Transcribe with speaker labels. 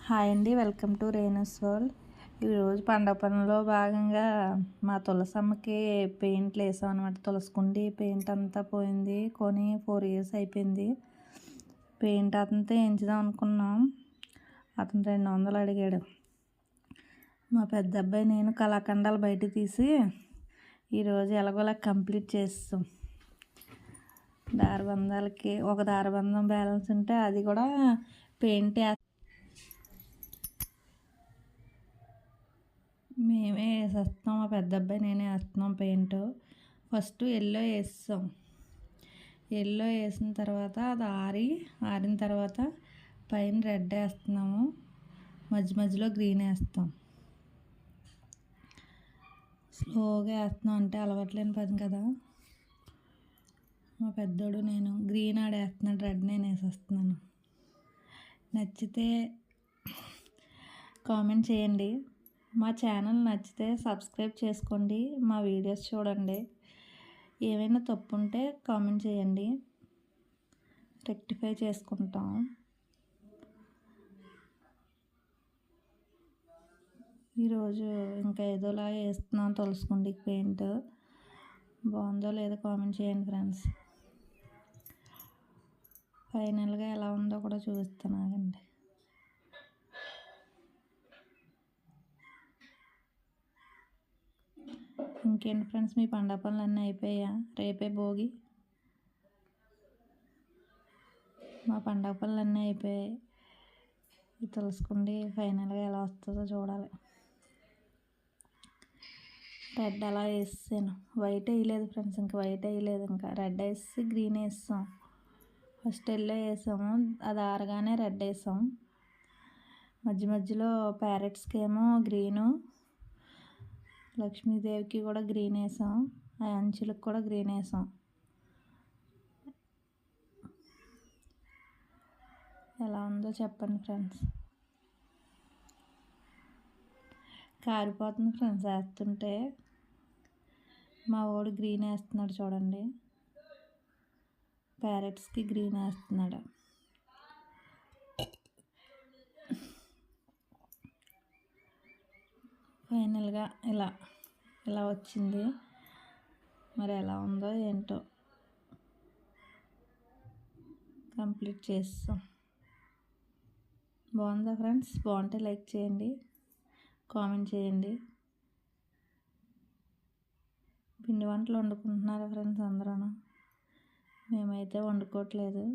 Speaker 1: Hi అండి, welcome to Renu's world. ఈరోజు పండగ పనుల్లో భాగంగా మా తులసమ్మకి పెయింట్లు వేసాం అనమాట. తులసికుండి పెయింట్ అంతా పోయింది, కొని 4 years అయిపోయింది. పెయింట్ అతనితో వేయించుదాం అనుకున్నాం. అతను 200 అడిగాడు. మా పెద్ద అబ్బాయి నేను కళాఖండాలు బయట తీసి ఈరోజు ఎలాగోలా కంప్లీట్ చేస్తాం. దారబంధాలకి ఒక దారబంధం బ్యాలెన్స్ ఉంటే అది కూడా పెయింట్ మేమే వేసేస్తాం. మా పెద్ద అబ్బాయి నేనే వేస్తున్నాం పెయింట్. ఫస్ట్ ఎల్లో వేస్తాం. ఎల్లో వేసిన తర్వాత అది ఆరిన తర్వాత పైన రెడ్ వేస్తున్నాము, మధ్యలో గ్రీన్ వేస్తాం. స్లోగా వేస్తున్నాం, అంటే అలవాట్లేని పని కదా. మా పెద్దోడు నేను గ్రీన్ ఆడేస్తున్నాడు, రెడ్ నేను వేసేస్తున్నాను. నచ్చితే కామెంట్ చేయండి. మా ఛానల్ నచ్చితే సబ్స్క్రైబ్ చేసుకోండి, మా వీడియోస్ చూడండి. ఏమైనా తప్పు ఉంటే కామెంట్ చేయండి, రెక్టిఫై చేసుకుంటాం. ఈరోజు ఇంకా ఏదోలా వేస్తున్నాం తులసికుండికి పెయింట్. బాగుందో లేదో కామెంట్ చేయండి ఫ్రెండ్స్. ఫైనల్గా ఎలా ఉందో కూడా చూపిస్తున్నానండి. ఇంకేంటి ఫ్రెండ్స్, మీ పండగ పనులు అన్నీ అయిపోయా? రేపే భోగి. మా పండగ పనులు అన్నీ అయిపోయాయి. ఈ తులసికుండి ఫైనల్గా ఎలా వస్తుందో చూడాలి. రెడ్ అలా వేసాను, వైట్ వేయలేదు ఫ్రెండ్స్. ఇంకా వైట్ వేయలేదు, ఇంకా రెడ్ వేసి గ్రీన్ వేస్తాం. ఫస్ట్ ఎల్లో వేసాము, అది ఆరగానే రెడ్ వేసాం. మధ్యలో ప్యారెట్స్కి ఏమో గ్రీను, లక్ష్మీదేవికి కూడా గ్రీన్ వేసాం, ఆ అంచులకు కూడా గ్రీన్ వేసాం. ఎలా ఉందో చెప్పండి ఫ్రెండ్స్. కారిపోతుంది ఫ్రెండ్స్ వేస్తుంటే. మా వాడు గ్రీన్ వేస్తున్నాడు చూడండి, ప్యారెట్స్కి గ్రీన్ వేస్తున్నాడు. ఫైనల్గా ఇలా వచ్చింది. మరి ఎలా ఉందో ఏంటో కంప్లీట్ చేస్తాం. బాగుందా ఫ్రెండ్స్? బాగుంటే లైక్ చేయండి, కామెంట్ చేయండి. పిండి వంటలు వండుకుంటున్నారా ఫ్రెండ్స్ అందరూ? మేమైతే వండుకోవట్లేదు.